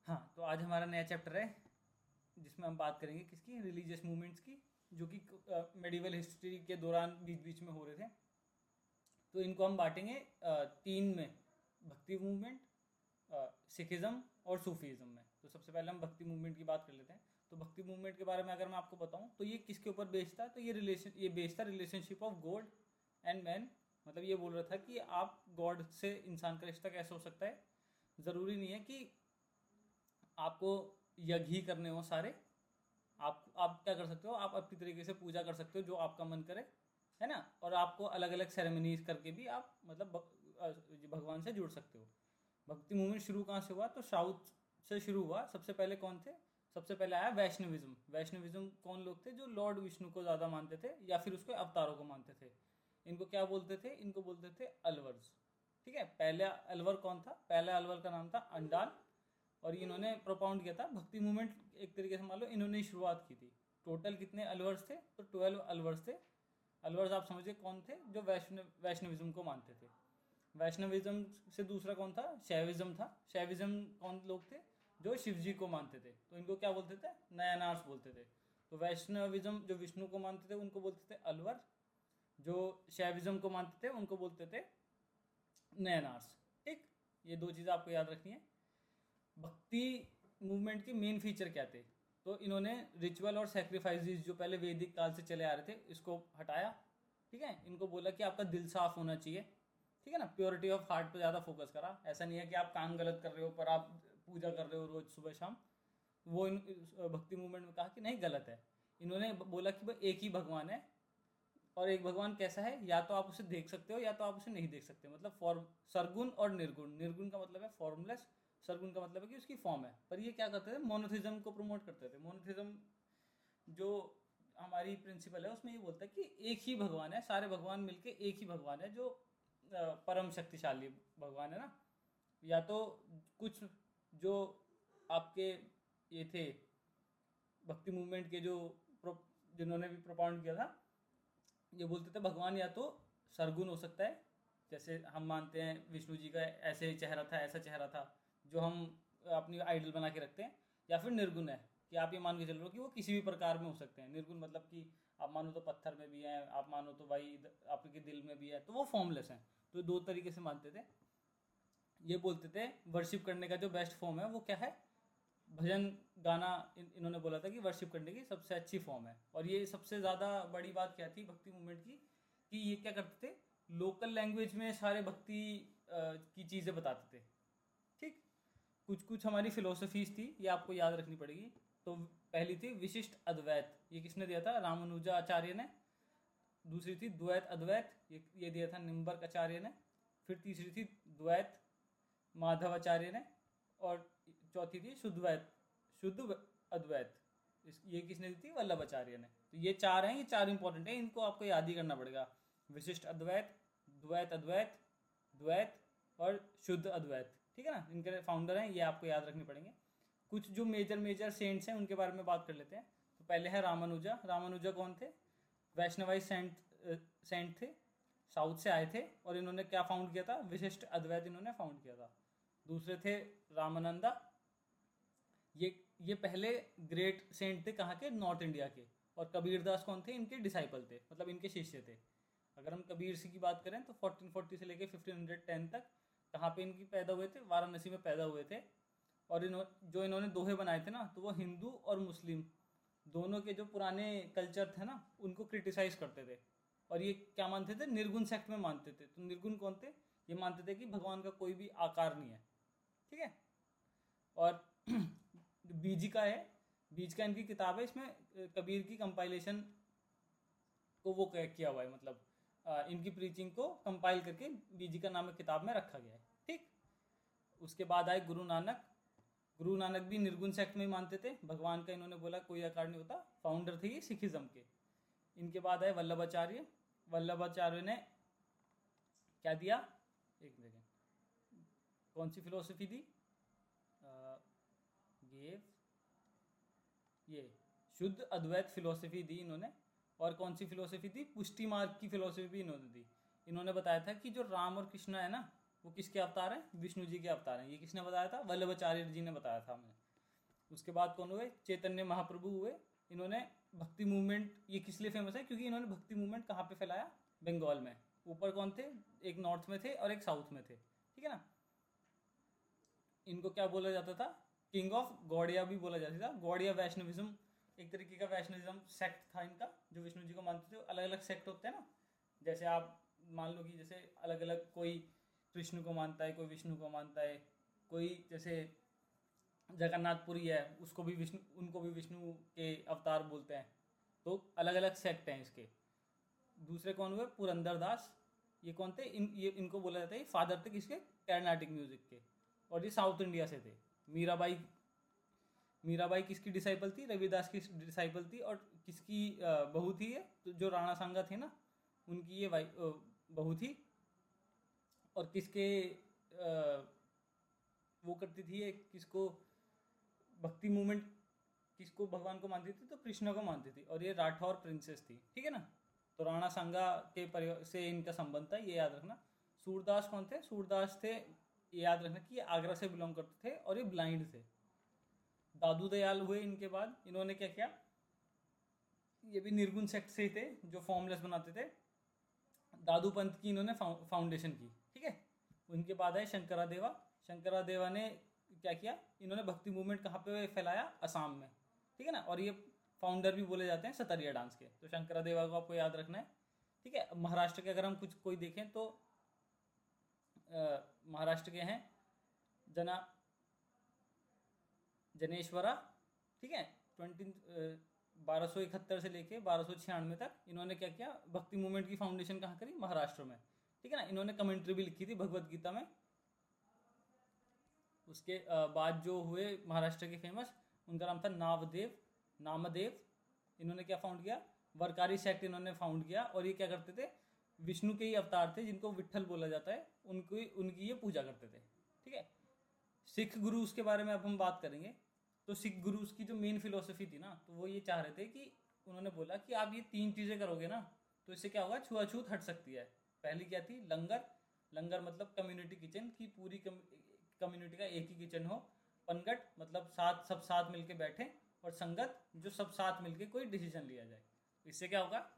हाँ, तो आज हमारा नया चैप्टर है जिसमें हम बात करेंगे किसकी, रिलीजियस मूवमेंट्स की, जो कि मेडिवल हिस्ट्री के दौरान बीच बीच में हो रहे थे। तो इनको हम बांटेंगे तीन में, भक्ति मूवमेंट, सिखिज़्म और सूफीज़्म में। तो सबसे पहले हम भक्ति मूवमेंट की बात कर लेते हैं। तो भक्ति मूवमेंट के बारे में अगर मैं आपको बताऊं तो ये किसके ऊपर बेस्ड था, तो ये बेस्ड था relationship of God and man. मतलब ये बोल रहा था कि आप गॉड से इंसान का रिश्ता कैसे हो सकता है। ज़रूरी नहीं है कि आपको यज्ञ ही करने हो सारे। आप क्या कर सकते हो, आप अपनी तरीके से पूजा कर सकते हो जो आपका मन करे, है ना। और आपको अलग अलग सेरेमनीज करके भी आप मतलब भगवान से जुड़ सकते हो। भक्ति मूवमेंट शुरू कहाँ से हुआ, तो साउथ से शुरू हुआ। सबसे पहले कौन थे, सबसे पहले आया वैष्णविज्म। वैष्णविज्म कौन लोग थे, जो लॉर्ड विष्णु को ज़्यादा मानते थे या फिर उसके अवतारों को मानते थे। इनको क्या बोलते थे, इनको बोलते थे अलवर्स। ठीक है, पहला अलवर कौन था, पहला अलवर का नाम था अंडाल। और इन्होंने प्रोपाउंड किया था भक्ति मूवमेंट, एक तरीके से मान लो इन्होंने ही शुरुआत की थी। टोटल कितने अलवर्स थे, तो 12 अलवर्स थे। अलवर्स आप समझिए कौन थे, जो वैष्णविज्म को मानते थे। वैष्णविज्म से दूसरा कौन था, शैविज्म था। शैविज्म कौन लोग थे, जो शिव जी को मानते थे, तो इनको क्या बोलते थे, नयनार्स बोलते थे। तो वैष्णविज्म जो विष्णु को मानते थे उनको बोलते थे अलवर, जो शैविज्म को मानते थे उनको बोलते थे नयनार्स। ठीक, ये दो चीज़ें आपको याद रखनी है। भक्ति मूवमेंट के मेन फीचर क्या थे, तो इन्होंने रिचुअल और सेक्रीफाइसेस जो पहले वैदिक काल से चले आ रहे थे इसको हटाया। ठीक है, इनको बोला कि आपका दिल साफ होना चाहिए। ठीक है ना, प्योरिटी ऑफ हार्ट पे ज़्यादा फोकस करा। ऐसा नहीं है कि आप काम गलत कर रहे हो पर आप पूजा कर रहे हो रोज़ सुबह शाम। वो भक्ति मूवमेंट में कहा कि नहीं, गलत है। इन्होंने बोला कि भाई एक ही भगवान है, और एक भगवान कैसा है, या तो आप उसे देख सकते हो या तो आप उसे नहीं देख सकते। मतलब फॉर्म, सरगुण और निर्गुण। निर्गुण का मतलब है फॉर्मलेस, सरगुण का मतलब है कि उसकी फॉर्म है। पर ये क्या करते थे, मोनोथिज्म को प्रमोट करते थे। मोनोथिज्म जो हमारी प्रिंसिपल है उसमें ये बोलता है कि एक ही भगवान है, सारे भगवान मिलके एक ही भगवान है, जो परम शक्तिशाली भगवान है ना। या तो कुछ जो आपके ये थे भक्ति मूवमेंट के जो जिन्होंने भी प्रोपाउंड किया था, ये बोलते थे भगवान या तो सरगुण हो सकता है, जैसे हम मानते हैं विष्णु जी का ऐसे चेहरा था, ऐसा चेहरा था जो हम अपनी आइडल बना के रखते हैं। या फिर निर्गुण है, कि आप ये मान के चल रहे हो कि वो किसी भी प्रकार में हो सकते हैं। निर्गुण मतलब कि आप मानो तो पत्थर में भी हैं, आप मानो तो भाई आपके दिल में भी है, तो वो फॉर्मलेस हैं। तो दो तरीके से मानते थे। ये बोलते थे वर्शिप करने का जो बेस्ट फॉर्म है वो क्या है, भजन गाना। इन्होंने बोला था कि वर्शिप करने की सबसे अच्छी फॉर्म है। और ये सबसे ज़्यादा बड़ी बात क्या थी भक्ति मूवमेंट की, कि ये क्या करते थे, लोकल लैंग्वेज में सारे भक्ति की चीज़ें बताते थे। ठीक, कुछ कुछ हमारी फिलोसफीज थी, ये आपको याद रखनी पड़ेगी। तो पहली थी विशिष्ट अद्वैत, ये किसने दिया था, रामानुजा आचार्य ने। दूसरी थी द्वैत अद्वैत, ये दिया था निम्बर्क आचार्य ने। फिर तीसरी थी द्वैत, माधवाचार्य ने। और चौथी थी शुद्ध अद्वैत, ये किसने दी थी, वल्लभाचार्य ने। तो ये चार हैं, ये चार इंपॉर्टेंट है, इनको आपको याद ही करना पड़ेगा। विशिष्ट अद्वैत, द्वैत अद्वैत, द्वैत और शुद्ध अद्वैत। ठीक है ना, इनके फाउंडर हैं, ये आपको याद रखने पड़ेंगे। कुछ जो मेजर मेजर सेंट्स हैं उनके बारे में बात कर लेते हैं। तो पहले है रामानुजा। रामानुजा कौन थे, वैष्णवाई सेंट थे, साउथ से आए थे। और इन्होंने क्या फाउंड किया था, विशिष्ट अद्वैत इन्होंने फाउंड किया था। दूसरे थे रामानंदा, ये पहले ग्रेट सेंट थे, कहाँ के, नॉर्थ इंडिया के। और कबीरदास कौन थे, इनके डिसाइपल थे, मतलब इनके शिष्य थे। अगर हम कबीर सिंह की बात करें तो 1440 से लेकर 1510 तक कहाँ पे इनकी पैदा हुए थे, वाराणसी में पैदा हुए थे। और जो इन्होंने दोहे बनाए थे ना, तो वो हिंदू और मुस्लिम दोनों के जो पुराने कल्चर थे ना उनको क्रिटिसाइज करते थे। और ये क्या मानते थे, निर्गुण सेक्ट में मानते थे। तो निर्गुण कौन थे, ये मानते थे कि भगवान का कोई भी आकार नहीं है। ठीक है, और बीज का है, बीज का इनकी किताब है, इसमें कबीर की कंपाइलेशन को वो किया हुआ है, मतलब इनकी प्रीचिंग को कंपाइल करके बीजी का नाम किताब में रखा गया है। ठीक, उसके बाद आए गुरु नानक। गुरु नानक भी निर्गुण सेक्ट में ही मानते थे, भगवान का इन्होंने बोला कोई आकार नहीं होता, फाउंडर थे ये सिखिज्म के। इनके बाद आए वल्लभाचार्य। वल्लभाचार्य ने क्या दिया, एक सेकेंड, कौन सी फिलोसफी दी, गेव, ये शुद्ध अद्वैत फिलोसफी दी इन्होंने। और कौन सी फिलोसफी दी, पुष्टि मार्ग की फिलोसफी भी इन्होंने दी। इन्होंने बताया था कि जो राम और कृष्ण है ना, वो किसके अवतार हैं? विष्णु जी के अवतार हैं। ये किसने बताया था? वल्लभाचार्य जी ने बताया था हमें। उसके बाद कौन हुए? चैतन्य महाप्रभु हुए। इन्होंने भक्ति मूवमेंट, ये किस लिए फेमस है? क्योंकि इन्होंने भक्ति मूवमेंट कहाँ पे फैलाया? बंगाल में। ऊपर कौन थे? एक नॉर्थ में थे और एक साउथ में थे, ठीक है ना। इनको क्या बोला जाता था? किंग ऑफ गौड़िया भी बोला जाता था। गौड़िया वैष्णविज्म एक तरीके का वैष्णविज्म सेक्ट था इनका, जो विष्णु जी को मानते थे। अलग अलग सेक्ट होते हैं ना, जैसे आप मान लो कि जैसे अलग अलग, कोई कृष्ण को मानता है, कोई विष्णु को मानता है, कोई जैसे जगन्नाथपुरी है, उसको भी विष्णु, उनको भी विष्णु के अवतार बोलते हैं। तो अलग अलग सेक्ट हैं इसके। दूसरे कौन हुए? पुरंदरदास। ये कौन थे? इनको बोला जाता है फादर थे किसके? कर्नाटिक म्यूजिक के। और ये साउथ इंडिया से थे। मीराबाई, मीराबाई किसकी डिसाइपल थी? रविदास की डिसाइपल थी। और किसकी बहू थी ये? तो जो राणा सांगा थे ना, उनकी ये बहू थी। और किसके वो करती थी ये, किसको भक्ति मूवमेंट, किसको भगवान को मानती थी? तो कृष्ण को मानती थी। और ये राठौर प्रिंसेस थी, ठीक है ना। तो राणा सांगा के परिवार से इनका संबंध था, ये याद रखना। सूरदास कौन थे? सूरदास थे, ये याद रखना कि ये आगरा से बिलोंग करते थे और ये ब्लाइंड थे। दादू दयाल हुए इनके बाद। इन्होंने क्या किया? ये भी निर्गुण सेक्ट से ही थे, जो फॉर्मलेस बनाते थे। दादू पंथ की इन्होंने फाउंडेशन की, ठीक है। उनके बाद आए शंकरादेवा। शंकरादेवा ने क्या किया? इन्होंने भक्ति मूवमेंट कहाँ पे फैलाया? असम में, ठीक है ना। और ये फाउंडर भी बोले जाते हैं सतरिया डांस के। तो शंकरादेवा को आपको याद रखना है, ठीक है। महाराष्ट्र के अगर हम कुछ कोई देखें तो महाराष्ट्र के हैं जनेश्वरा, ठीक है। 1271 से लेके 1296 तक इन्होंने क्या किया? भक्ति मूवमेंट की फाउंडेशन कहाँ करी? महाराष्ट्र में, ठीक है ना। इन्होंने कमेंट्री भी लिखी थी भगवत गीता में। उसके बाद जो हुए महाराष्ट्र के फेमस, उनका नाम था नामदेव। इन्होंने क्या फाउंड किया? वरकारी सेक्ट इन्होंने फाउंड किया। और ये क्या करते थे? विष्णु के ही अवतार थे, जिनको विट्ठल बोला जाता है, उनकी ये पूजा करते थे, ठीक है। सिख गुरुज के बारे में अब हम बात करेंगे। तो सिख गुरुज की जो मेन फिलोसफी थी ना, तो वो ये चाह रहे थे कि, उन्होंने बोला कि आप ये 3 चीज़ें करोगे ना, तो इससे क्या होगा? छुआछूत हट सकती है। पहली क्या थी? लंगर। लंगर मतलब कम्युनिटी किचन, की पूरी कम्युनिटी का एक ही किचन हो। पनगट मतलब सब साथ मिलके बैठे। और संगत, जो सब साथ मिलके कोई डिसीजन लिया जाए। इससे क्या होगा?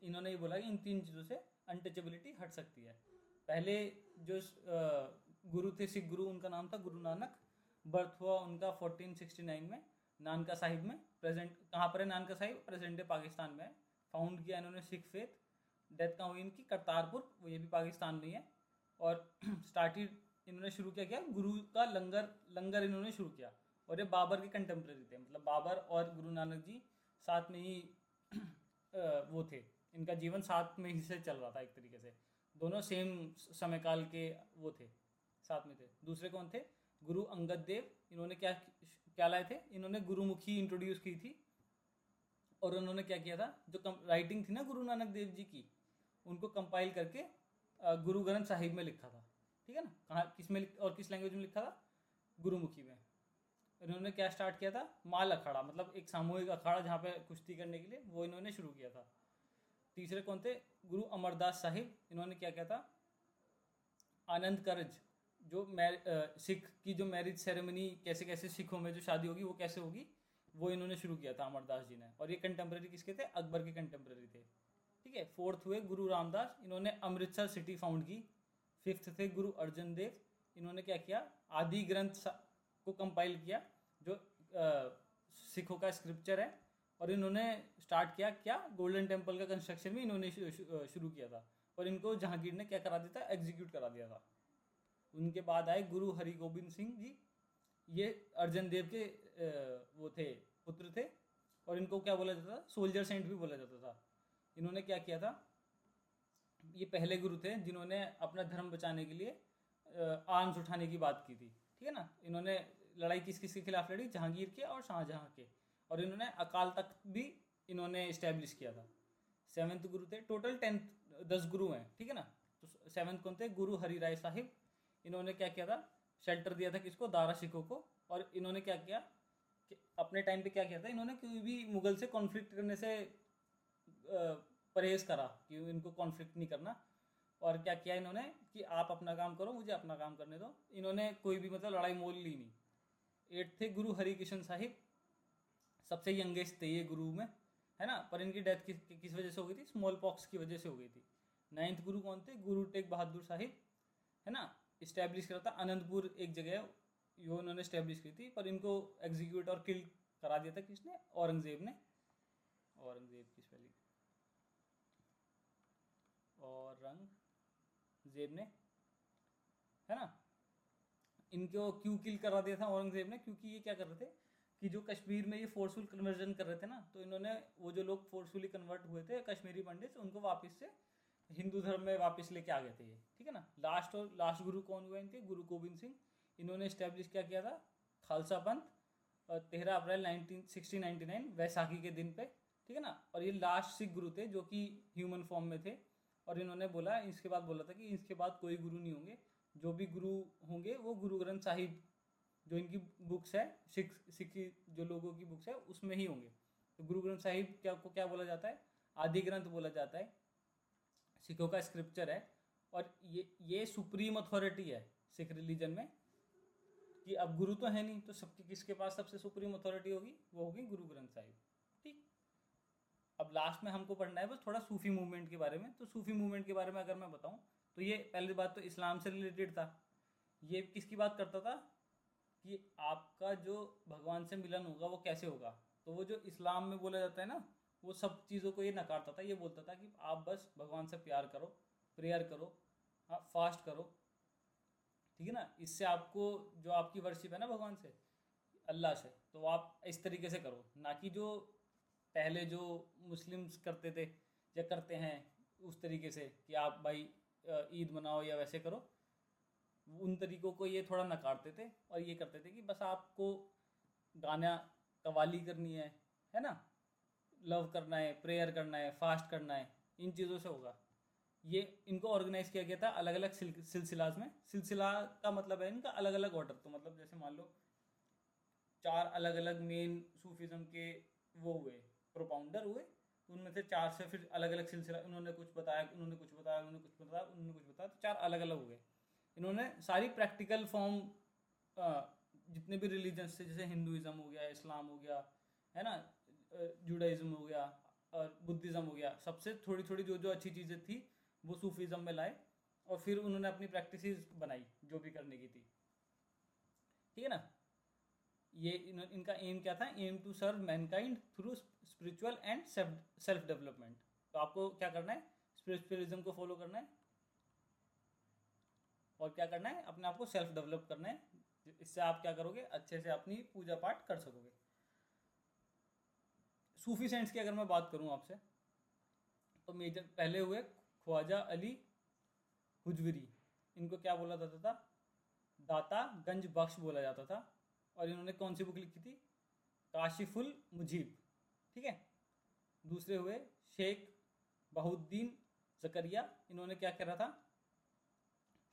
इन्होंने ये बोला कि इन 3 चीज़ों से अनटचेबिलिटी हट सकती है। पहले जो गुरु थे, सिख गुरु, उनका नाम था गुरु नानक। बर्थ हुआ उनका 1469 में नानका साहिब में। प्रेजेंट कहाँ पर है नानका साहिब? प्रेजेंट डे पाकिस्तान में है। फाउंड किया इन्होंने सिख फेथ। डेथ कहाँ हुई इनकी? करतारपुर, वो ये भी पाकिस्तान में ही है। और स्टार्टेड इन्होंने शुरू किया गुरु का लंगर इन्होंने शुरू किया। और ये बाबर के कंटेम्प्रेरी थे, मतलब बाबर और गुरु नानक जी साथ में ही वो थे। इनका जीवन साथ में ही से चल रहा था एक तरीके से। दोनों सेम समय काल के वो थे, साथ में थे। दूसरे कौन थे? गुरु अंगद देव। इन्होंने क्या लाए थे? इन्होंने गुरुमुखी इंट्रोड्यूस की थी। और उन्होंने क्या किया था? जो राइटिंग थी ना गुरु नानक देव जी की, उनको कंपाइल करके गुरु ग्रंथ साहिब में लिखा था, ठीक है ना। कहाँ, किस में और किस लैंग्वेज में लिखा था? गुरुमुखी में। इन्होंने क्या स्टार्ट किया था? माल अखाड़ा, मतलब एक सामूहिक अखाड़ा जहाँ पे कुश्ती करने के लिए, वो इन्होंने शुरू किया था। तीसरे कौन थे? गुरु अमरदास साहिब। इन्होंने क्या किया था? आनंद करज, जो सिख की जो मैरिज सेरेमनी, कैसे कैसे सिखों में जो शादी होगी वो कैसे होगी, वो इन्होंने शुरू किया था अमरदास जी ने। और ये कंटेम्प्रेरी किसके थे? अकबर के कंटेम्प्रेरी थे, ठीक है। फोर्थ हुए गुरु रामदास। इन्होंने अमृतसर सिटी फाउंड की। फिफ्थ थे गुरु अर्जन देव। इन्होंने क्या किया? आदि ग्रंथ को कंपाइल किया, जो सिखों का स्क्रिप्चर है। और इन्होंने स्टार्ट किया क्या? गोल्डन टेम्पल का कंस्ट्रक्शन भी इन्होंने शुरू किया था। और इनको जहांगीर ने क्या करा दिया था? एग्जीक्यूट करा दिया था। उनके बाद आए गुरु हरि गोविंद सिंह जी। ये अर्जन देव के वो थे, पुत्र थे। और इनको क्या बोला जाता था? सोल्जर सेंट भी बोला जाता था। इन्होंने क्या किया था? ये पहले गुरु थे जिन्होंने अपना धर्म बचाने के लिए आर्म्स उठाने की बात की थी, ठीक है ना। इन्होंने लड़ाई किस किस के खिलाफ लड़ी? जहांगीर के और शाहजहां के। और इन्होंने अकाल तख्त भी इन्होंने इस्टेब्लिश किया था। 7th गुरु थे। टोटल 10 गुरु हैं, ठीक है ना। तो 7th कौन थे? गुरु हरि राय साहिब। इन्होंने क्या किया था? शेल्टर दिया था किसको? दारा सिखों को। और इन्होंने क्या किया कि अपने टाइम पे क्या किया था? इन्होंने कोई भी मुगल से कॉन्फ्लिक्ट करने से परहेज करा कि इनको कॉन्फ्लिक्ट नहीं करना। और क्या किया इन्होंने कि आप अपना काम करो, मुझे अपना काम करने दो। इन्होंने कोई भी मतलब लड़ाई मोल ली नहीं। 8 थे गुरु हरिकिशन साहिब, सबसे यंगेस्ट थे ये गुरु में, है ना। पर इनकी डेथ किस वजह से हो गई थी? स्मॉल पॉक्स की वजह से हो गई थी। 9th गुरु कौन थे? गुरु टेग बहादुर साहिब, है ना। इस्टेब्लिश करा था आनंदपुर एक जगह है, यो इन्होंने इस्टेब्लिश की थी। पर इनको एग्जीक्यूट और किल करा दिया था किसने? औरंगजेब ने। औरंगजेब की स्पेलिंग औरंगजेब ने, है ना। इनको क्यों किल करा दिया था औरंगजेब ने? क्योंकि ये क्या कर रहे थे कि जो कश्मीर में ये फोर्सफुल कन्वर्जन कर रहे थे ना, तो इन्होंने वो जो लोग फोर्सफुली कन्वर्ट हुए थे कश्मीरी पंडित, उनको वापस से हिंदू धर्म में वापस लेके आ गए थे ये, ठीक है ना। लास्ट गुरु कौन हुए इनके? गुरु गोविंद सिंह। इन्होंने इस्टेब्लिश क्या किया था? खालसा पंथ, 13 अप्रैल 1699 वैसाखी के दिन पे, ठीक है ना। और ये लास्ट सिख गुरु थे जो कि ह्यूमन फॉर्म में थे। और इन्होंने बोला, इसके बाद बोला था कि इसके बाद कोई गुरु नहीं होंगे, जो भी गुरु होंगे वो गुरु ग्रंथ साहिब जो इनकी बुक्स है, सिख जो लोगों की बुक्स है उसमें ही होंगे। तो गुरु ग्रंथ साहिब क्या बोला जाता है? आदि ग्रंथ बोला जाता है, सिखों का स्क्रिप्चर है। और ये सुप्रीम अथॉरिटी है सिख रिलीजन में, कि अब गुरु तो है नहीं, तो सबकी किसके पास सबसे सुप्रीम अथॉरिटी होगी? वो होगी गुरु ग्रंथ साहिब, ठीक। अब लास्ट में हमको पढ़ना है बस थोड़ा सूफी मूवमेंट के बारे में। तो सूफी मूवमेंट के बारे में अगर मैं बताऊं, तो ये पहली बात तो इस्लाम से रिलेटेड था। ये किसकी बात करता था कि आपका जो भगवान से मिलन होगा वो कैसे होगा। तो वो जो इस्लाम में बोला जाता है ना, वो सब चीज़ों को ये नकारता था। ये बोलता था कि आप बस भगवान से प्यार करो, प्रेयर करो, आप फास्ट करो, ठीक है ना। इससे आपको जो आपकी वर्शिप है ना भगवान से, अल्लाह से, तो आप इस तरीके से करो, ना कि जो पहले जो मुस्लिम्स करते थे या करते हैं उस तरीके से कि आप भाई ईद मनाओ या वैसे करो। उन तरीकों को ये थोड़ा नकारते थे और ये करते थे कि बस आपको गाना कवाली करनी है ना, लव करना है, प्रेयर करना है, फास्ट करना है, इन चीज़ों से होगा। ये इनको ऑर्गेनाइज किया गया था अलग अलग सिलसिलाज में। सिलसिला का मतलब है इनका अलग अलग ऑर्डर। तो मतलब जैसे मान लो 4 अलग अलग मेन सूफिज्म के वो हुए, प्रोपाउंडर हुए, उनमें से 4 से फिर अलग अलग सिलसिला, उन्होंने कुछ बताया, उन्होंने कुछ बताया, उन्होंने कुछ बताया, उन्होंने कुछ बताया, तो 4 अलग अलग हो गए। इन्होंने सारी प्रैक्टिकल फॉर्म जितने भी रिलीजन्स थे, जैसे हिंदुइज्म हो गया, इस्लाम हो गया, है ना, जुडाइज्म हो गया और बुद्धिज़्म हो गया, सबसे थोड़ी थोड़ी जो जो अच्छी चीज़ें थी वो सूफीज़म में लाए और फिर उन्होंने अपनी प्रैक्टिसेस बनाई जो भी करने की थी, ठीक है ना। ये इनका एम क्या था? Aim to serve mankind through spiritual and self development. तो आपको क्या करना है? स्पिरिचुअलिज्म को फॉलो करना है और क्या करना है? अपने आप को सेल्फ डेवलप करना है। इससे आप क्या करोगे? अच्छे से अपनी पूजा पाठ कर सकोगे। सूफी सेंट्स की अगर मैं बात करूं आपसे, तो मेजर पहले हुए ख्वाजा अली हुजविरी। इनको क्या बोला जाता था? दाता गंज बख्श बोला जाता था। और इन्होंने कौन सी बुक लिखी थी? काशिफुल मुजीब, ठीक है। दूसरे हुए शेख बहुद्दीन जकरिया। इन्होंने क्या करा था?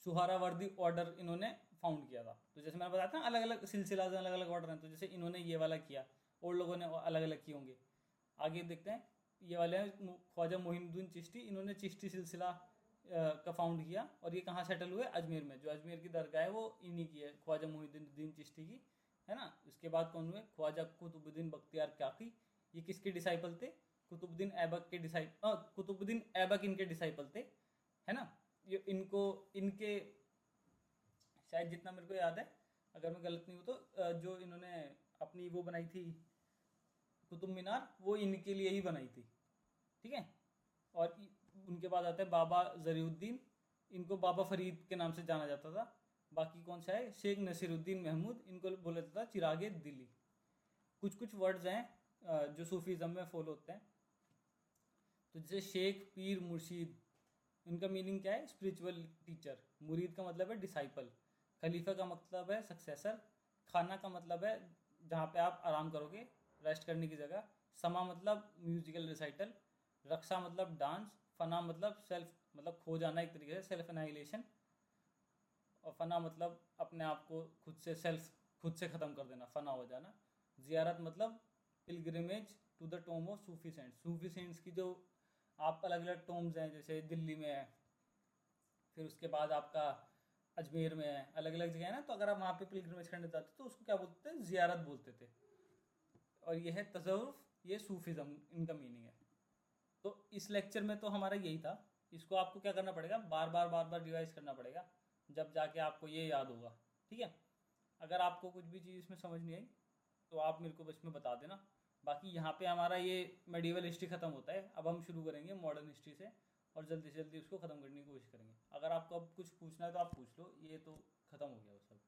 सुहरावर्दी ऑर्डर इन्होंने फाउंड किया था। तो जैसे मैंने बताया था अलग अलग सिलसिला अलग अलग ऑर्डर हैं, तो जैसे इन्होंने ये वाला किया और लोगों ने अलग अलग किए होंगे। आगे देखते हैं, ये वाले हैं ख्वाजा मोइनुद्दीन चिश्ती। इन्होंने चिश्ती सिलसिला का फाउंड किया और ये कहाँ सेटल हुए? अजमेर में। जो अजमेर की दरगाह है वो इन्हीं की है, ख्वाजा मोइनुद्दीन चिश्ती की, है ना। उसके बाद कौन हुए? ख्वाजा कुतुबुद्दीन बख्तियार काकी। ये किसके डिसाइपल थे? कुतुबुद्दीन ऐबक के कुतुबुद्दीन ऐबक इनके डिसाइपल थे, है ना। ये इनके शायद जितना मेरे को याद है, अगर मैं गलत नहीं हूँ तो जो इन्होंने अपनी वो बनाई थी कुतुब मीनार, वो इनके लिए ही बनाई थी, ठीक है। और उनके बाद आता है बाबा जरीउद्दीन। इनको बाबा फरीद के नाम से जाना जाता था। बाकी कौन सा है? शेख नसीरुद्दीन महमूद। इनको बोला जाता था चिरागे दिल्ली। कुछ कुछ वर्ड्स हैं जो सूफीज़म में फॉलो होते हैं। तो जैसे शेख, पीर, मुर्शीद, इनका मीनिंग क्या है? Spiritual teacher. मुरीद का मतलब है डिसाइपल। खलीफा का मतलब है सक्सेसर। खाना का मतलब है जहाँ पे आप आराम करोगे, रेस्ट करने की जगह। समा मतलब म्यूजिकल रिसाइटल। रक्षा मतलब डांस। फना मतलब सेल्फ, मतलब खो जाना एक तरीके से, सेल्फ एनाइलेशन। और फना मतलब अपने आप को खुद से ख़त्म कर देना, फना हो जाना। ज़ियारत मतलब pilgrimage to the tomb of Sufi saints. Sufi saints की जो आप अलग अलग टोम्स हैं, जैसे दिल्ली में है, फिर उसके बाद आपका अजमेर में है, अलग अलग जगह है ना, तो अगर आप वहाँ पे पिलग्रिमेज करने जाते तो उसको क्या बोलते थे, ज़ियारत बोलते थे। और ये है तसव्वुफ, ये सूफिज़म, इनका मीनिंग है। तो इस लेक्चर में तो हमारा यही था, इसको आपको क्या करना पड़ेगा, बार बार रिवाइज करना पड़ेगा, जब जाके आपको ये याद होगा। ठीक है, अगर आपको कुछ भी चीज़ इसमें समझ नहीं आई तो आप मेरे को बस में बता देना। बाकी यहाँ पे हमारा ये मेडिवल हिस्ट्री ख़त्म होता है, अब हम शुरू करेंगे मॉडर्न हिस्ट्री से, और जल्दी से जल्दी उसको ख़त्म करने की कोशिश करेंगे। अगर आपको अब कुछ पूछना है तो आप पूछ लो, ये तो ख़त्म हो गया वो सब।